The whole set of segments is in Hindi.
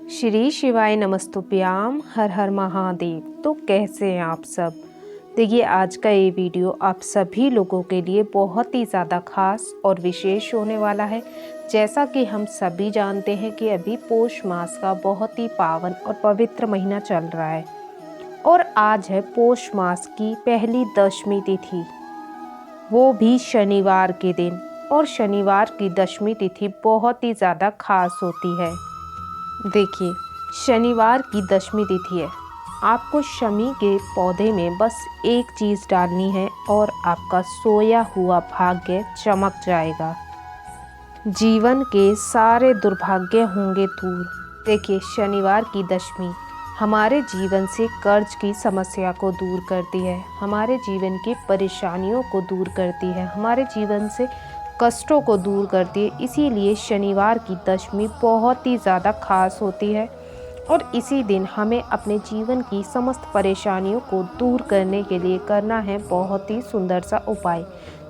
श्री शिवाय नमस्तुभ्याम, हर हर महादेव। तो कैसे हैं आप सब। देखिए आज का ये वीडियो आप सभी लोगों के लिए बहुत ही ज़्यादा खास और विशेष होने वाला है। जैसा कि हम सभी जानते हैं कि अभी पौष मास का बहुत ही पावन और पवित्र महीना चल रहा है और आज है पौष मास की पहली दशमी तिथि, वो भी शनिवार के दिन। और शनिवार की दशमी तिथि बहुत ही ज़्यादा खास होती है। देखिए शनिवार की दशमी तिथि है, आपको शमी के पौधे में बस एक चीज़ डालनी है और आपका सोया हुआ भाग्य चमक जाएगा, जीवन के सारे दुर्भाग्य होंगे दूर। देखिए शनिवार की दशमी हमारे जीवन से कर्ज की समस्या को दूर करती है, हमारे जीवन की परेशानियों को दूर करती है, हमारे जीवन से कष्टों को दूर करती है। इसीलिए शनिवार की दशमी बहुत ही ज़्यादा खास होती है और इसी दिन हमें अपने जीवन की समस्त परेशानियों को दूर करने के लिए करना है बहुत ही सुंदर सा उपाय,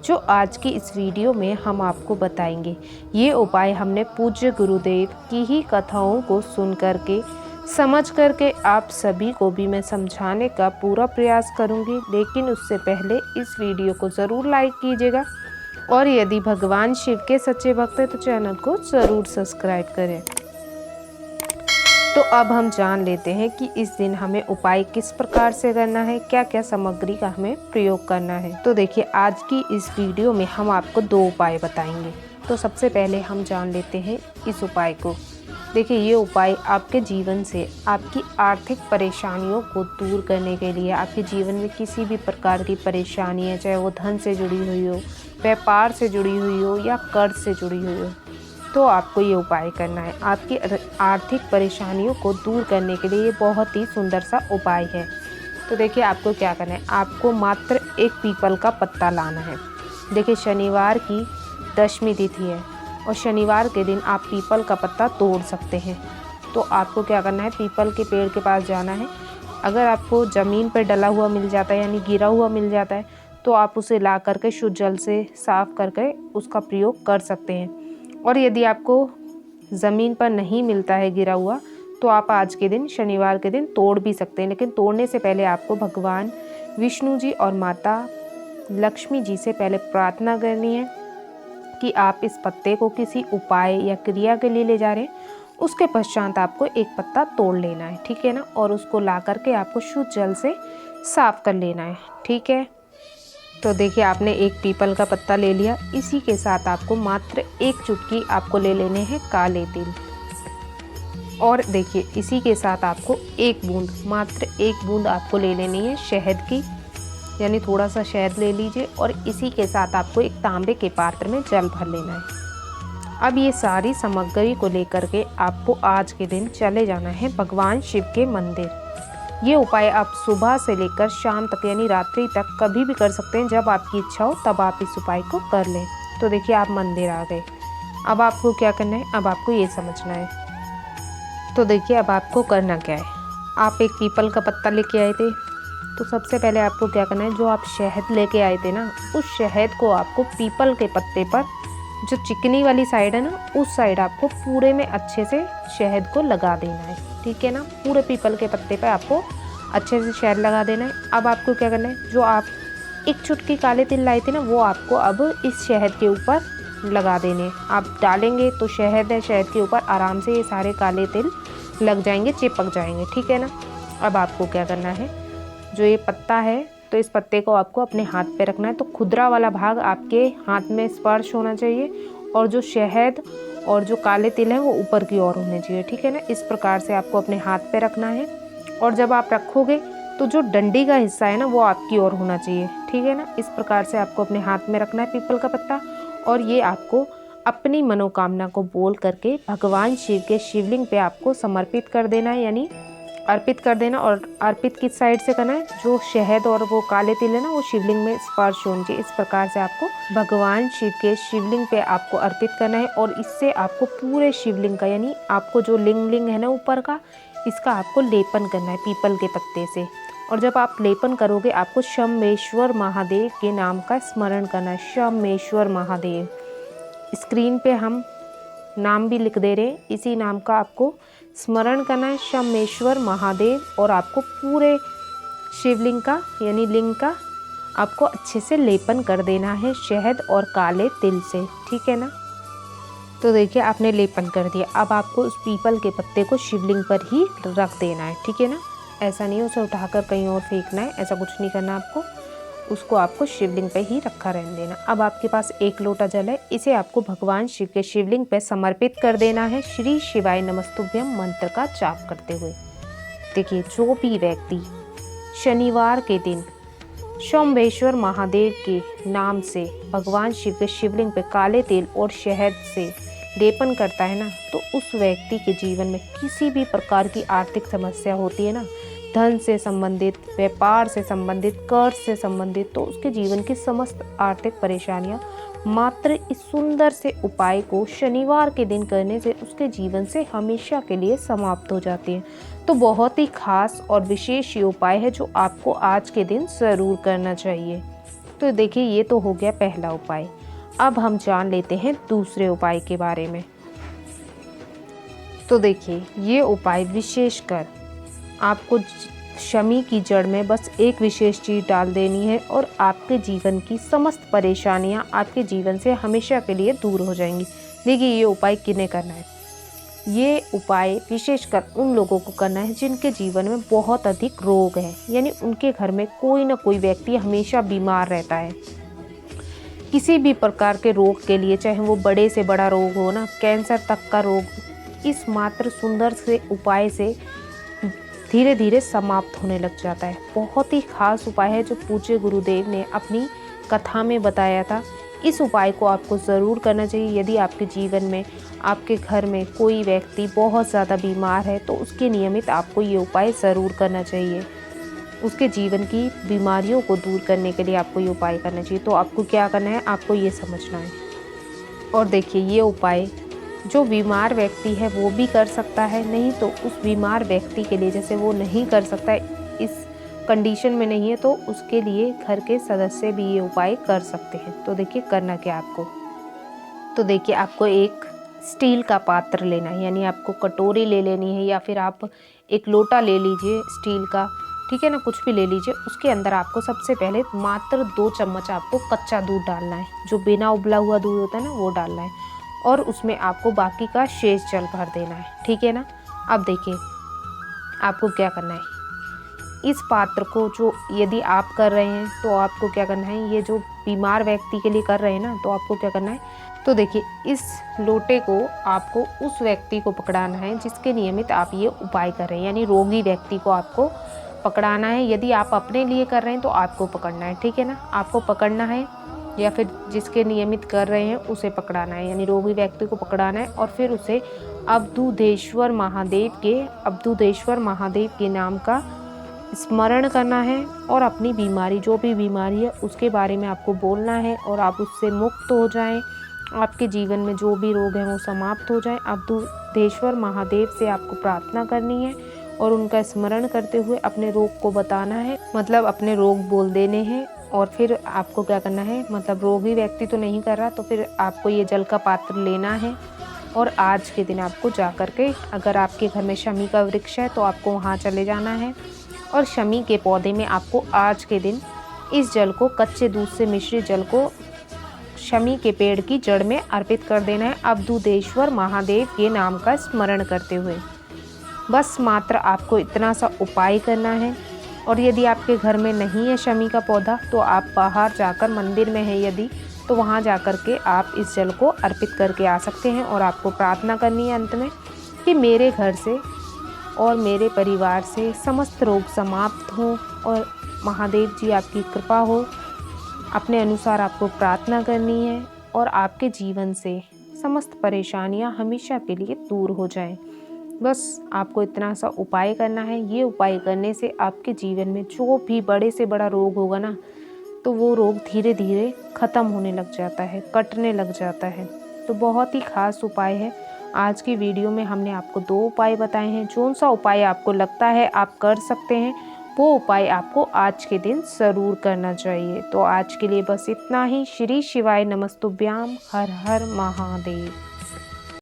जो आज की इस वीडियो में हम आपको बताएंगे। ये उपाय हमने पूज्य गुरुदेव की ही कथाओं को सुन करके समझ करके आप सभी को भी मैं समझाने का पूरा प्रयास करूंगी। लेकिन उससे पहले इस वीडियो को ज़रूर लाइक कीजिएगा और यदि भगवान शिव के सच्चे भक्त हैं तो चैनल को ज़रूर सब्सक्राइब करें। तो अब हम जान लेते हैं कि इस दिन हमें उपाय किस प्रकार से करना है, क्या क्या सामग्री का हमें प्रयोग करना है। तो देखिए आज की इस वीडियो में हम आपको 2 उपाय बताएंगे। तो सबसे पहले हम जान लेते हैं इस उपाय को। देखिए ये उपाय आपके जीवन से आपकी आर्थिक परेशानियों को दूर करने के लिए, आपके जीवन में किसी भी प्रकार की परेशानी है, चाहे वो धन से जुड़ी हुई हो, व्यापार से जुड़ी हुई हो या कर्ज से जुड़ी हुई हो, तो आपको ये उपाय करना है। आपकी आर्थिक परेशानियों को दूर करने के लिए ये बहुत ही सुंदर सा उपाय है। तो देखिए आपको क्या करना है, आपको मात्र एक पीपल का पत्ता लाना है। देखिए शनिवार की दशमी तिथि है और शनिवार के दिन आप पीपल का पत्ता तोड़ सकते हैं। तो आपको क्या करना है, पीपल के पेड़ के पास जाना है। अगर आपको ज़मीन पर डला हुआ मिल जाता है यानी गिरा हुआ मिल जाता है तो आप उसे ला करके शुद्ध जल से साफ करके उसका प्रयोग कर सकते हैं। और यदि आपको ज़मीन पर नहीं मिलता है गिरा हुआ तो आप आज के दिन शनिवार के दिन तोड़ भी सकते हैं। लेकिन तोड़ने से पहले आपको भगवान विष्णु जी और माता लक्ष्मी जी से पहले प्रार्थना करनी है कि आप इस पत्ते को किसी उपाय या क्रिया के लिए ले जा रहे हैं। उसके पश्चात आपको एक पत्ता तोड़ लेना है, ठीक है ना, और उसको ला करके आपको शुद्ध जल से साफ कर लेना है, ठीक है। तो देखिए आपने एक पीपल का पत्ता ले लिया। इसी के साथ आपको मात्र एक चुटकी आपको ले लेने हैं काले तिल। और देखिए इसी के साथ आपको एक बूंद, मात्र एक बूंद आपको ले लेनी है शहद की, यानी थोड़ा सा शहद ले लीजिए। और इसी के साथ आपको एक तांबे के पात्र में जल भर लेना है। अब ये सारी सामग्री को लेकर के आपको आज के दिन चले जाना है भगवान शिव के मंदिर। ये उपाय आप सुबह से लेकर शाम तक यानी रात्रि तक कभी भी कर सकते हैं। जब आपकी इच्छा हो तब आप इस उपाय को कर लें। तो देखिए आप मंदिर आ गए। अब आपको क्या करना है, अब आपको ये समझना है। तो देखिए अब आपको करना क्या है, आप एक पीपल का पत्ता लेके आए थे। तो सबसे पहले आपको क्या करना है, जो आप शहद लेके आए थे ना, उस शहद को आपको पीपल के पत्ते पर जो चिकनी वाली साइड है ना, उस साइड आपको पूरे में अच्छे से शहद को लगा देना है, ठीक है ना। पूरे पीपल के पत्ते पर आपको अच्छे से शहद लगा देना है। अब आपको क्या करना है, जो आप एक चुटकी काले तिल लाए थे ना, वो आपको अब इस शहद के ऊपर लगा देने। आप डालेंगे तो शहद है, शहद के ऊपर आराम से ये सारे काले तिल लग जाएंगे, चिपक जाएंगे, ठीक है ना। अब आपको क्या करना है, जो ये पत्ता है तो इस पत्ते को आपको अपने हाथ पे रखना है। तो खुदरा वाला भाग आपके हाथ में स्पर्श होना चाहिए और जो शहद और जो काले तिल हैं वो ऊपर की ओर होने चाहिए, ठीक है ना। इस प्रकार से आपको अपने हाथ पे रखना है और जब आप रखोगे तो जो डंडी का हिस्सा है ना वो आपकी ओर होना चाहिए, ठीक है ना। इस प्रकार से आपको अपने हाथ में रखना है पीपल का पत्ता और ये आपको अपनी मनोकामना को बोल करके भगवान शिव के शिवलिंग पे आपको समर्पित कर देना है, यानी अर्पित कर देना। और अर्पित किस साइड से करना है, जो शहद और वो काले तिल है ना वो शिवलिंग में स्पर्श होनी चाहिए। इस प्रकार से आपको भगवान शिव के शिवलिंग पे आपको अर्पित करना है और इससे आपको पूरे शिवलिंग का, यानी आपको जो लिंग है ना ऊपर का, इसका आपको लेपन करना है पीपल के पत्ते से। और जब आप लेपन करोगे आपको शम्मेश्वर महादेव के नाम का स्मरण करना है, शम्मेश्वर महादेव। स्क्रीन पे हम नाम भी लिख दे रहे हैं, इसी नाम का आपको स्मरण करना है शमेश्वर महादेव, और आपको पूरे शिवलिंग का यानी लिंग का आपको अच्छे से लेपन कर देना है शहद और काले तिल से, ठीक है ना। तो देखिए आपने लेपन कर दिया। अब आपको उस पीपल के पत्ते को शिवलिंग पर ही रख देना है, ठीक है ना। ऐसा नहीं उसे उठाकर कहीं और फेंकना है, ऐसा कुछ नहीं करना आपको, उसको आपको शिवलिंग पे ही रखा रहने देना। अब आपके पास 1 लोटा जल है, इसे आपको भगवान शिव के शिवलिंग पे समर्पित कर देना है श्री शिवाय नमस्तुभ्यम मंत्र का जाप करते हुए। देखिए जो भी व्यक्ति शनिवार के दिन शंभेश्वर महादेव के नाम से भगवान शिव के शिवलिंग पे काले तिल और शहद से लेपन करता है ना, तो उस व्यक्ति के जीवन में किसी भी प्रकार की आर्थिक समस्या होती है ना, धन से संबंधित, व्यापार से संबंधित, कर्ज से संबंधित, तो उसके जीवन की समस्त आर्थिक परेशानियां मात्र इस सुंदर से उपाय को शनिवार के दिन करने से उसके जीवन से हमेशा के लिए समाप्त हो जाती हैं। तो बहुत ही खास और विशेष ये उपाय है जो आपको आज के दिन ज़रूर करना चाहिए। तो देखिए ये तो हो गया पहला उपाय। अब हम जान लेते हैं दूसरे उपाय के बारे में। तो देखिए ये उपाय विशेषकर आपको शमी की जड़ में बस एक विशेष चीज़ डाल देनी है और आपके जीवन की समस्त परेशानियां आपके जीवन से हमेशा के लिए दूर हो जाएंगी। देखिए ये उपाय किन्हें करना है, ये उपाय विशेषकर उन लोगों को करना है जिनके जीवन में बहुत अधिक रोग है, यानी उनके घर में कोई ना कोई व्यक्ति हमेशा बीमार रहता है किसी भी प्रकार के रोग के लिए, चाहे वो बड़े से बड़ा रोग हो ना, कैंसर तक का रोग इस मात्र सुंदर से उपाय से धीरे धीरे समाप्त होने लग जाता है। बहुत ही खास उपाय है जो पूज्य गुरुदेव ने अपनी कथा में बताया था। इस उपाय को आपको ज़रूर करना चाहिए। यदि आपके जीवन में आपके घर में कोई व्यक्ति बहुत ज़्यादा बीमार है तो उसके नियमित आपको ये उपाय ज़रूर करना चाहिए। उसके जीवन की बीमारियों को दूर करने के लिए आपको ये उपाय करना चाहिए। तो आपको क्या करना है, आपको ये समझना है। और देखिए ये उपाय जो बीमार व्यक्ति है वो भी कर सकता है, नहीं तो उस बीमार व्यक्ति के लिए, जैसे वो नहीं कर सकता है, इस कंडीशन में नहीं है, तो उसके लिए घर के सदस्य भी ये उपाय कर सकते हैं। तो देखिए करना क्या आपको, तो देखिए आपको एक स्टील का पात्र लेना है, यानी आपको कटोरी ले लेनी है या फिर आप एक लोटा ले लीजिए स्टील का, ठीक है ना, कुछ भी ले लीजिए। उसके अंदर आपको सबसे पहले मात्र 2 चम्मच आपको कच्चा दूध डालना है, जो बिना उबला हुआ दूध होता है ना वो डालना है, और उसमें आपको बाकी का शेष जल भर देना है, ठीक है ना। अब देखिए आपको क्या करना है, इस पात्र को जो यदि आप कर रहे हैं तो आपको क्या करना है, ये जो बीमार व्यक्ति के लिए कर रहे हैं ना, तो आपको क्या करना है, तो देखिए इस लोटे को आपको उस व्यक्ति को पकड़ाना है जिसके नियमित आप ये उपाय कर रहे हैं, यानी रोगी व्यक्ति को आपको पकड़ाना है। यदि आप अपने लिए कर रहे हैं तो आपको पकड़ना है, ठीक है ना, आपको पकड़ना है, या फिर जिसके नियमित कर रहे हैं उसे पकड़ाना है, यानी रोगी व्यक्ति को पकड़ाना है, और फिर उसे अवधूतेश्वर महादेव के नाम का स्मरण करना है, और अपनी बीमारी, जो भी बीमारी है उसके बारे में आपको बोलना है, और आप उससे मुक्त हो जाएं, आपके जीवन में जो भी रोग हैं वो समाप्त हो जाएं। अवधूतेश्वर महादेव से आपको प्रार्थना करनी है और उनका स्मरण करते हुए अपने रोग को बताना है, मतलब अपने रोग बोल देने हैं। और फिर आपको क्या करना है, मतलब रोगी व्यक्ति तो नहीं कर रहा, तो फिर आपको ये जल का पात्र लेना है, और आज के दिन आपको जा कर के, अगर आपके घर में शमी का वृक्ष है तो आपको वहाँ चले जाना है, और शमी के पौधे में आपको आज के दिन इस जल को, कच्चे दूध से मिश्रित जल को शमी के पेड़ की जड़ में अर्पित कर देना है, अवधूतेश्वर महादेव के नाम का स्मरण करते हुए। बस मात्र आपको इतना सा उपाय करना है। और यदि आपके घर में नहीं है शमी का पौधा तो आप बाहर जाकर, मंदिर में है यदि, तो वहाँ जाकर के आप इस जल को अर्पित करके आ सकते हैं। और आपको प्रार्थना करनी है अंत में कि मेरे घर से और मेरे परिवार से समस्त रोग समाप्त हों और महादेव जी आपकी कृपा हो। अपने अनुसार आपको प्रार्थना करनी है और आपके जीवन से समस्त परेशानियां हमेशा के लिए दूर हो जाएं। बस आपको इतना सा उपाय करना है। ये उपाय करने से आपके जीवन में जो भी बड़े से बड़ा रोग होगा ना, तो वो रोग धीरे धीरे ख़त्म होने लग जाता है, कटने लग जाता है। तो बहुत ही खास उपाय है। आज की वीडियो में हमने आपको 2 उपाय बताए हैं। कौन सा उपाय आपको लगता है आप कर सकते हैं, वो उपाय आपको आज के दिन ज़रूर करना चाहिए। तो आज के लिए बस इतना ही। श्री शिवाय नमस्तुभ्याम। हर हर महादेव।